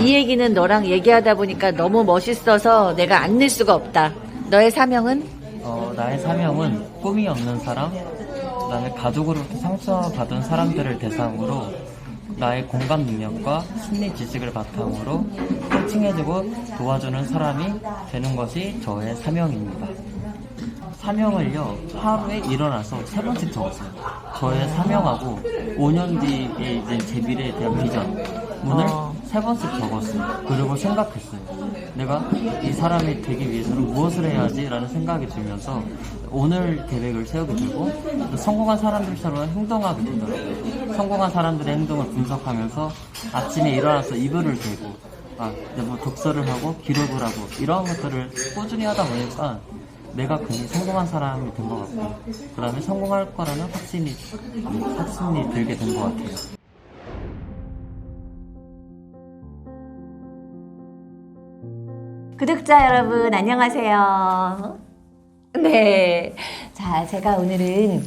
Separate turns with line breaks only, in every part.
이 얘기는 너랑 얘기하다 보니까 너무 멋있어서 내가 안 낼 수가 없다. 너의 사명은?
나의 사명은 꿈이 없는 사람, 그다음에 가족으로부터 상처받은 사람들을 대상으로 나의 공감 능력과 심리 지식을 바탕으로 코칭해주고 도와주는 사람이 되는 것이 저의 사명입니다. 사명을요, 하루에 일어나서 3번씩 적었어요. 저의 사명하고 5년 뒤에 이제 제 미래에 대한 비전문을 3번씩 적었어요. 그리고 생각했어요. 내가 이 사람이 되기 위해서는 무엇을 해야지? 라는 생각이 들면서 오늘 계획을 세우게 되고, 성공한 사람들처럼 행동하게 되더라고요. 성공한 사람들의 행동을 분석하면서 아침에 일어나서 이불을 대고, 이제 뭐 독서를 하고 기록을 하고 이런 것들을 꾸준히 하다 보니까 내가 굉장히 성공한 사람이 된 것 같고, 그 다음에 성공할 거라는 확신이 들게 된 것 같아요.
구독자 여러분 안녕하세요. 네, 자 제가 오늘은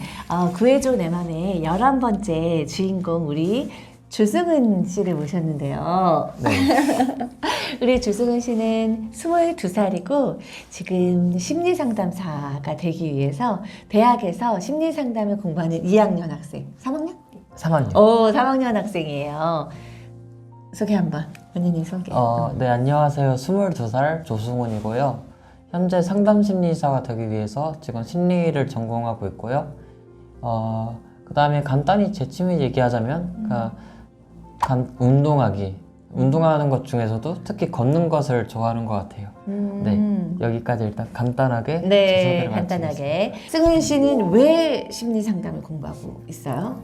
구해줘 내 맘의 11번째 주인공 우리 주승은 씨를 모셨는데요.
네.
우리 주승은 씨는 22살이고 지금 심리상담사가 되기 위해서 대학에서 심리상담을 공부하는 2학년 학생. 3학년?
3학년.
3학년 학생이에요. 소개 한번, 본인이 소개.
네, 안녕하세요. 22살 조승훈이고요. 현재 상담심리사가 되기 위해서 지금 심리를 전공하고 있고요. 그 다음에 간단히 제 취미 얘기하자면, 운동하는 것 중에서도 특히 걷는 것을 좋아하는 것 같아요. 네, 여기까지 일단 간단하게 제 소개를
간단하게. 승훈 씨는 왜 심리 상담을 공부하고 있어요?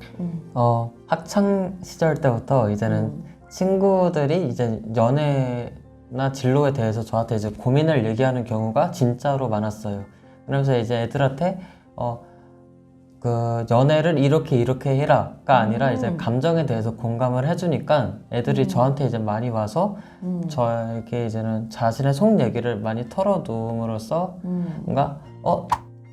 학창 시절 때부터 이제는 친구들이 이제 연애나 진로에 대해서 저한테 이제 고민을 얘기하는 경우가 진짜로 많았어요. 그러면서 이제 애들한테 그 연애를 이렇게 해라가 아니라 이제 감정에 대해서 공감을 해주니까 애들이 저한테 이제 많이 와서 저에게 이제는 자신의 속 얘기를 많이 털어놓음으로써 뭔가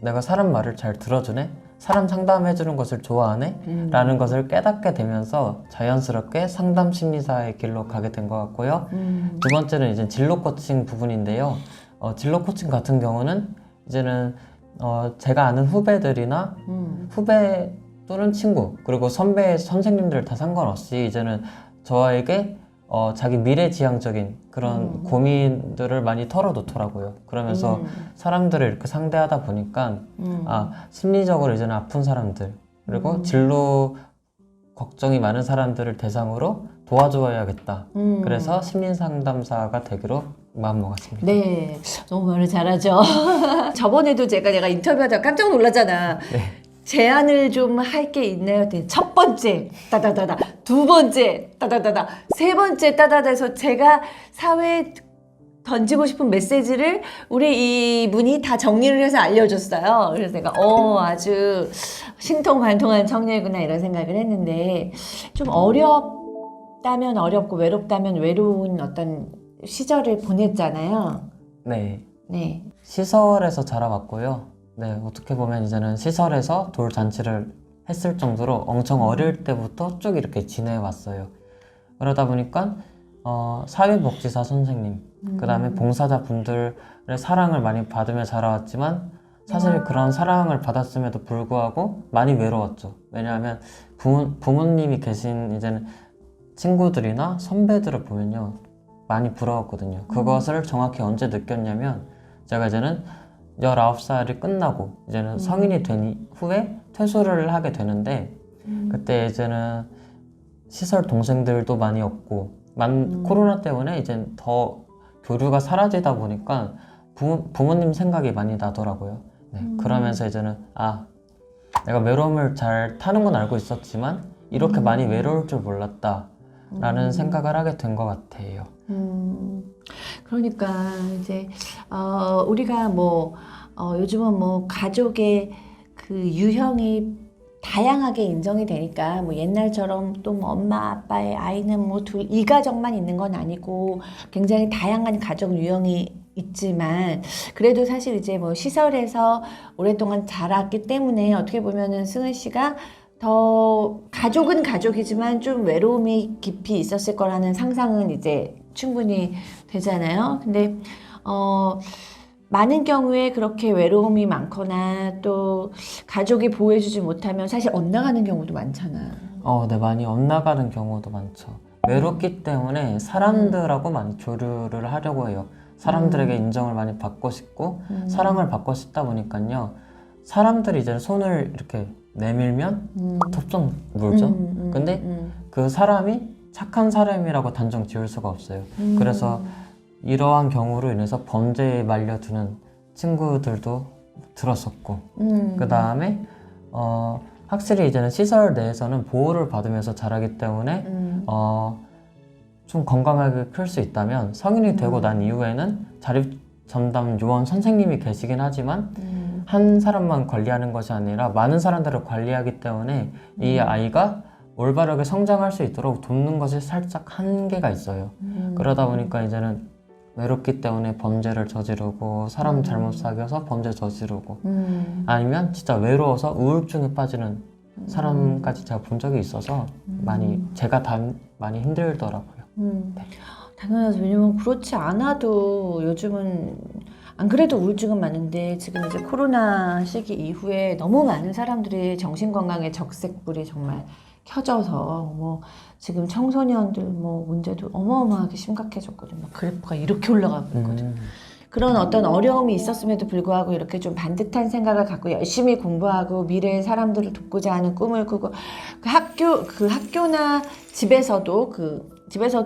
내가 사람 말을 잘 들어주네? 사람 상담해주는 것을 좋아하네? 라는 것을 깨닫게 되면서 자연스럽게 상담 심리사의 길로 가게 된 것 같고요. 두 번째는 이제 진로 코칭 부분인데요. 진로 코칭 같은 경우는 이제는 제가 아는 후배들이나 후배 또는 친구 그리고 선배 선생님들 다 상관없이 이제는 저에게 자기 미래지향적인 그런 고민들을 많이 털어놓더라고요. 그러면서 사람들을 이렇게 상대하다 보니까 심리적으로 이제는 아픈 사람들 그리고 진로 걱정이 많은 사람들을 대상으로 도와줘야겠다. 그래서 심리상담사가 되기로 마음먹었습니다.
네, 너무 말을 잘하죠. 저번에도 내가 인터뷰하다가 깜짝 놀랐잖아.
네.
제안을 좀 할 게 있나요? 했더니 첫 번째 따다다다, 두 번째 따다다다, 세 번째 따다다 해서 제가 사회에 던지고 싶은 메시지를 우리 이분이 다 정리를 해서 알려줬어요. 그래서 내가 아주 신통관통한 청년이구나 이런 생각을 했는데, 좀 어렵다면 어렵고 외롭다면 외로운 어떤 시절을 보냈잖아요.
네.
네.
시설에서 자라왔고요. 네, 어떻게 보면 이제는 시설에서 돌잔치를 했을 정도로 엄청 어릴 때부터 쭉 이렇게 지내왔어요. 그러다 보니까 사회복지사 선생님, 그 다음에 봉사자 분들의 사랑을 많이 받으며 자라왔지만 사실 그런 사랑을 받았음에도 불구하고 많이 외로웠죠. 왜냐하면 부모님이 계신 이제는 친구들이나 선배들을 보면요 많이 부러웠거든요. 그것을 정확히 언제 느꼈냐면 제가 이제는 19살이 끝나고 이제는 성인이 된 후에 퇴소를 하게 되는데 그때 이제는 시설 동생들도 많이 없고 코로나 때문에 이제 더 교류가 사라지다 보니까 부모님 생각이 많이 나더라고요. 네, 그러면서 이제는 내가 외로움을 잘 타는 건 알고 있었지만 이렇게 많이 외로울 줄 몰랐다 라는 생각을 하게 된 것 같아요.
그러니까 이제 우리가 요즘은 가족의 그 유형이 다양하게 인정이 되니까 옛날처럼 또 엄마 아빠의 아이는 이 가정만 있는 건 아니고 굉장히 다양한 가족 유형이 있지만 그래도 사실 이제 시설에서 오랫동안 자랐기 때문에 어떻게 보면은 승은 씨가 더 가족은 가족이지만 좀 외로움이 깊이 있었을 거라는 상상은 이제 충분히 되잖아요. 근데 많은 경우에 그렇게 외로움이 많거나 또 가족이 보호해주지 못하면 사실 엇나가는 경우도 많잖아.
네, 많이 엇나가는 경우도 많죠. 외롭기 때문에 사람들하고 많이 교류를 하려고 해요. 사람들에게 인정을 많이 받고 싶고 사랑을 받고 싶다 보니까요. 사람들이 이제 손을 이렇게 내밀면 톱좀 물죠. 근데 그 사람이 착한 사람이라고 단정 지을 수가 없어요. 그래서 이러한 경우로 인해서 범죄에 말려드는 친구들도 들었었고 그 다음에 확실히 이제는 시설 내에서는 보호를 받으면서 자라기 때문에 좀 건강하게 클 수 있다면 성인이 되고 난 이후에는 자립전담 요원 선생님이 계시긴 하지만 한 사람만 관리하는 것이 아니라 많은 사람들을 관리하기 때문에 이 아이가 올바르게 성장할 수 있도록 돕는 것이 살짝 한계가 있어요. 그러다 보니까 이제는 외롭기 때문에 범죄를 저지르고 사람 잘못 사귀어서 범죄 저지르고 아니면 진짜 외로워서 우울증에 빠지는 사람까지 제가 본 적이 있어서 제가 많이 힘들더라고요. 네.
당연하죠. 왜냐면 그렇지 않아도 요즘은 안 그래도 우울증은 많은데 지금 이제 코로나 시기 이후에 너무 많은 사람들이 정신건강에 적색불이 정말 켜져서 뭐 지금 청소년들 뭐 문제도 어마어마하게 심각해졌거든요. 그래프가 이렇게 올라가고 있거든요. 그런 어떤 어려움이 있었음에도 불구하고 이렇게 좀 반듯한 생각을 갖고 열심히 공부하고 미래의 사람들을 돕고자 하는 꿈을 꾸고 그 학교나 집에서도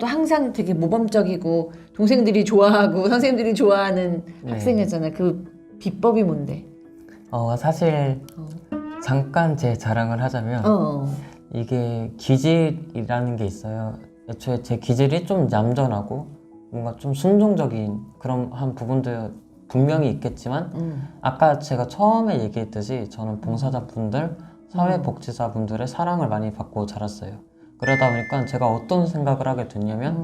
항상 되게 모범적이고 동생들이 좋아하고 선생님들이 좋아하는 학생이었잖아요. 그 비법이 뭔데?
사실 잠깐 제 자랑을 하자면 이게 기질이라는 게 있어요. 애초에 제 기질이 좀 얌전하고 뭔가 좀 순종적인 그런 한 부분도 분명히 있겠지만 아까 제가 처음에 얘기했듯이 저는 봉사자분들, 사회복지사분들의 사랑을 많이 받고 자랐어요. 그러다 보니까 제가 어떤 생각을 하게 됐냐면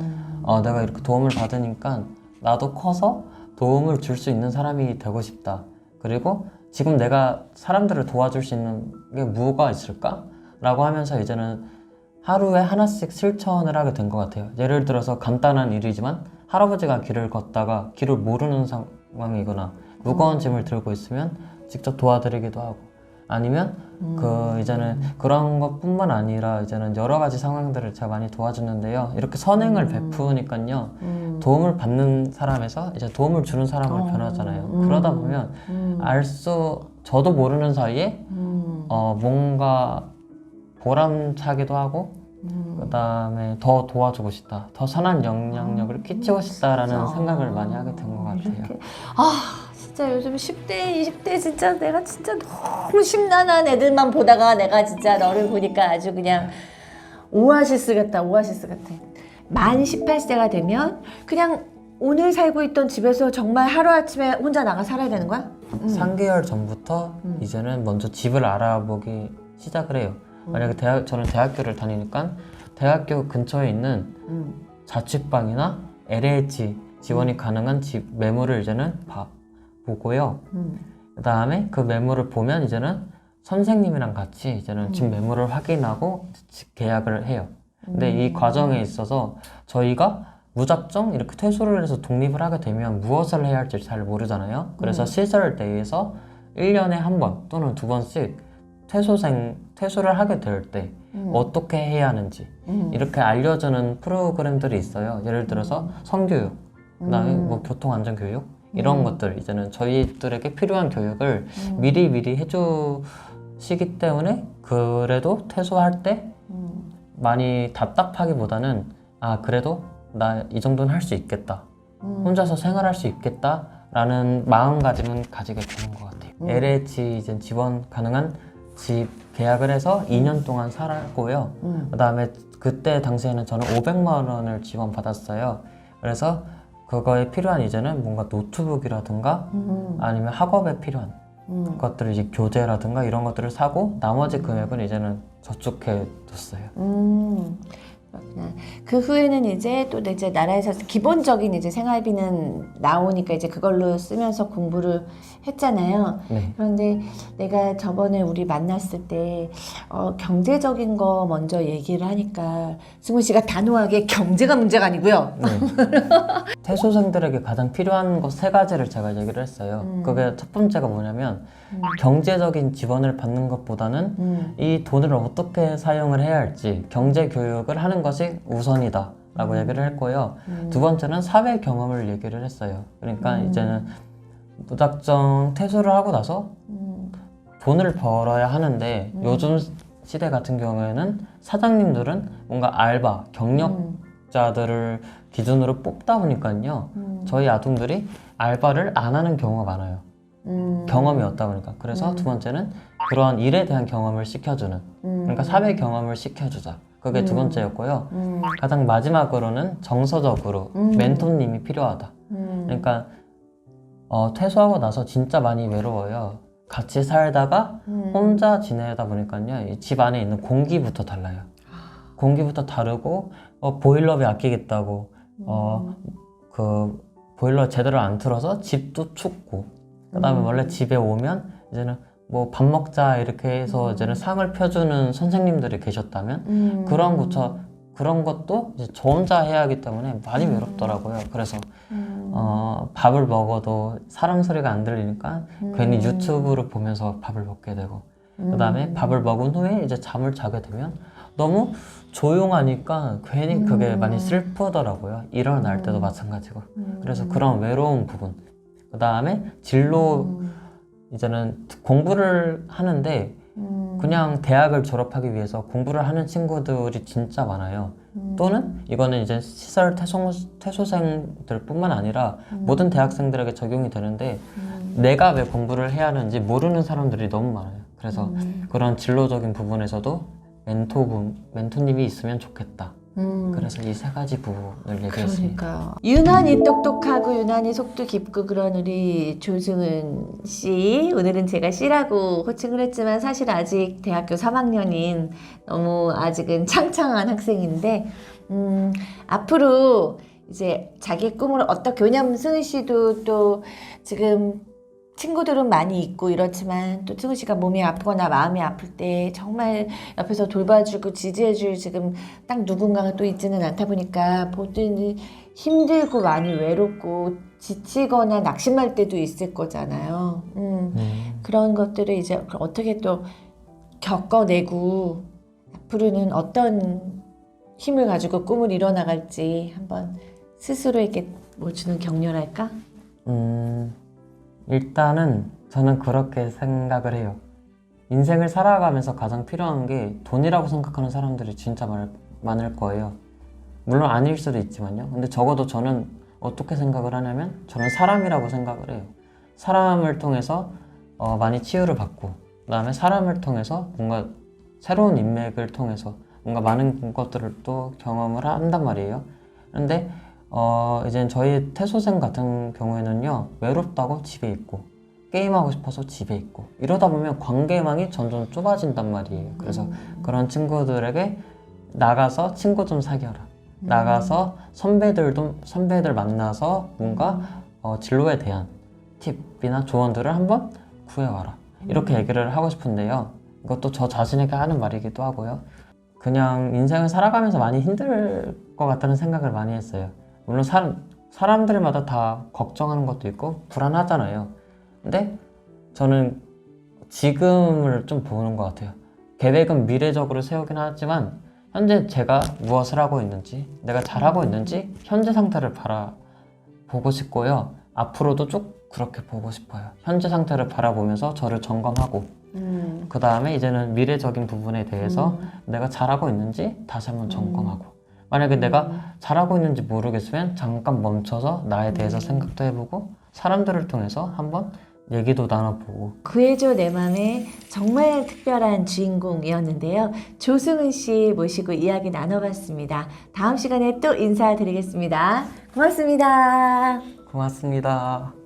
내가 이렇게 도움을 받으니까 나도 커서 도움을 줄 수 있는 사람이 되고 싶다. 그리고 지금 내가 사람들을 도와줄 수 있는 게 뭐가 있을까? 라고 하면서 이제는 하루에 하나씩 실천을 하게 된 것 같아요. 예를 들어서 간단한 일이지만 할아버지가 길을 걷다가 길을 모르는 상황이거나 무거운 짐을 들고 있으면 직접 도와드리기도 하고 아니면 이제는 그런 것뿐만 아니라 이제는 여러 가지 상황들을 제가 많이 도와주는데요. 이렇게 선행을 베푸니까요. 도움을 받는 사람에서 이제 도움을 주는 사람을 변하잖아요. 그러다 보면 저도 모르는 사이에 뭔가 보람차기도 하고 그 다음에 더 도와주고 싶다, 더 선한 영향력을 끼치고 싶다라는 생각을 많이 하게 된 것 같아요.
진짜 요즘 10대, 20대 진짜 내가 진짜 너무 심란한 애들만 보다가 내가 진짜 너를 보니까 아주 그냥 오아시스 같다. 만 18세가 되면 그냥 오늘 살고 있던 집에서 정말 하루아침에 혼자 나가 살아야 되는 거야?
3개월 전부터 이제는 먼저 집을 알아보기 시작을 해요. 만약에 저는 대학교를 다니니까 대학교 근처에 있는 자취방이나 LH 지원이 가능한 집 매물을 이제는 보고요. 그 다음에 그 매물을 보면 이제는 선생님이랑 같이 이제는 집 매물을 확인하고 집 계약을 해요. 근데 이 과정에 있어서 저희가 무작정 이렇게 퇴소를 해서 독립을 하게 되면 무엇을 해야 할지 잘 모르잖아요. 그래서 시설 내에서 1년에 한 번 또는 2번씩 퇴소를 하게 될 때 어떻게 해야 하는지 이렇게 알려주는 프로그램들이 있어요. 예를 들어서 성교육, 그다음에 뭐 교통안전교육 이런 것들 이제는 저희들에게 필요한 교육을 미리 해주시기 때문에 그래도 퇴소할 때 많이 답답하기보다는 그래도 나 이 정도는 할 수 있겠다, 혼자서 생활할 수 있겠다라는 마음가짐은 가지게 되는 것 같아요. LH 이제 지원 가능한 집 계약을 해서 2년 동안 살았고요. 그 다음에 그때 당시에는 저는 500만 원을 지원받았어요. 그래서 그거에 필요한 이제는 뭔가 노트북이라든가 아니면 학업에 필요한 것들을 이제 교재라든가 이런 것들을 사고 나머지 금액은 이제는 저축해 뒀어요.
그렇구나. 그 후에는 이제 또 이제 나라에서 기본적인 이제 생활비는 나오니까 이제 그걸로 쓰면서 공부를 했잖아요.
네.
그런데 내가 저번에 우리 만났을 때 경제적인 거 먼저 얘기를 하니까 승우 씨가 단호하게 경제가 문제가 아니고요.
네. 퇴소생들에게 가장 필요한 것 세 가지를 제가 얘기를 했어요. 그게 첫 번째가 뭐냐면 경제적인 지원을 받는 것보다는 이 돈을 어떻게 사용을 해야 할지 경제 교육을 하는 것이 우선이다 라고 얘기를 했고요. 두 번째는 사회 경험을 얘기를 했어요. 그러니까 이제는 무작정 퇴소를 하고 나서 돈을 벌어야 하는데 요즘 시대 같은 경우에는 사장님들은 뭔가 알바, 경력자들을 기준으로 뽑다 보니까요. 저희 아동들이 알바를 안 하는 경우가 많아요. 경험이 없다 보니까. 그래서 두 번째는 그러한 일에 대한 경험을 시켜주는, 그러니까 사회 경험을 시켜주자. 그게 두 번째였고요. 가장 마지막으로는 정서적으로 멘토님이 필요하다. 그러니까 퇴소하고 나서 진짜 많이 외로워요. 같이 살다가 혼자 지내다 보니까요. 이집 안에 있는 공기부터 달라요. 공기부터 다르고 보일러비 아끼겠다고 그 보일러 제대로 안 틀어서 집도 춥고, 그다음에 원래 집에 오면 이제는 뭐 밥 먹자 이렇게 해서 이제는 상을 펴주는 선생님들이 계셨다면 그런 것도 이제 저 혼자 해야 하기 때문에 많이 외롭더라고요. 그래서 밥을 먹어도 사람 소리가 안 들리니까 괜히 유튜브를 보면서 밥을 먹게 되고, 그다음에 밥을 먹은 후에 이제 잠을 자게 되면 너무 조용하니까 괜히 그게 많이 슬프더라고요. 일어날 때도 마찬가지고. 그래서 그런 외로운 부분. 그다음에 진로, 이제는 공부를 하는데 그냥 대학을 졸업하기 위해서 공부를 하는 친구들이 진짜 많아요. 또는 이거는 이제 시설 퇴소생들 뿐만 아니라 모든 대학생들에게 적용이 되는데 내가 왜 공부를 해야 하는지 모르는 사람들이 너무 많아요. 그래서 그런 진로적인 부분에서도 멘토님이 있으면 좋겠다. 그래서 이 세 가지 부분을 얘기했습니다.
그러니까요. 유난히 똑똑하고 유난히 속도 깊고 그런 우리 조승은 씨, 오늘은 제가 씨라고 호칭을 했지만 사실 아직 대학교 3학년인 너무 아직은 창창한 학생인데 앞으로 이제 자기 꿈을 어떻게, 왜냐면 승은 씨도 또 지금 친구들은 많이 있고 이렇지만 또 승우 씨가 몸이 아프거나 마음이 아플 때 정말 옆에서 돌봐주고 지지해줄 지금 딱 누군가가 또 있지는 않다 보니까 보통 힘들고 많이 외롭고 지치거나 낙심할 때도 있을 거잖아요. 그런 것들을 이제 어떻게 또 겪어내고 앞으로는 어떤 힘을 가지고 꿈을 이뤄나갈지 한번 스스로에게 뭐 주는 격려랄까?
일단은 저는 그렇게 생각을 해요. 인생을 살아가면서 가장 필요한 게 돈이라고 생각하는 사람들이 진짜 많을 거예요. 물론 아닐 수도 있지만요. 근데 적어도 저는 어떻게 생각을 하냐면 저는 사람이라고 생각을 해요. 사람을 통해서 많이 치유를 받고, 그 다음에 사람을 통해서 뭔가 새로운 인맥을 통해서 뭔가 많은 것들을 또 경험을 한단 말이에요. 근데 이제 저희 퇴소생 같은 경우에는요, 외롭다고 집에 있고 게임하고 싶어서 집에 있고 이러다 보면 관계망이 점점 좁아진단 말이에요. 그래서 그런 친구들에게 나가서 친구 좀 사귀어라, 나가서 선배들 만나서 뭔가 진로에 대한 팁이나 조언들을 한번 구해와라, 이렇게 얘기를 하고 싶은데요. 이것도 저 자신에게 하는 말이기도 하고요. 그냥 인생을 살아가면서 많이 힘들 것 같다는 생각을 많이 했어요. 물론 사람들마다 다 걱정하는 것도 있고 불안하잖아요. 근데 저는 지금을 좀 보는 것 같아요. 계획은 미래적으로 세우긴 하지만 현재 제가 무엇을 하고 있는지, 내가 잘하고 있는지 현재 상태를 바라보고 싶고요. 앞으로도 쭉 그렇게 보고 싶어요. 현재 상태를 바라보면서 저를 점검하고 그 다음에 이제는 미래적인 부분에 대해서 내가 잘하고 있는지 다시 한번 점검하고, 만약에 내가 잘하고 있는지 모르겠으면 잠깐 멈춰서 나에 대해서 생각도 해보고 사람들을 통해서 한번 얘기도 나눠보고. 구해줘
내 맘의 정말 특별한 주인공이었는데요. 조승은 씨 모시고 이야기 나눠봤습니다. 다음 시간에 또 인사드리겠습니다. 고맙습니다.
고맙습니다.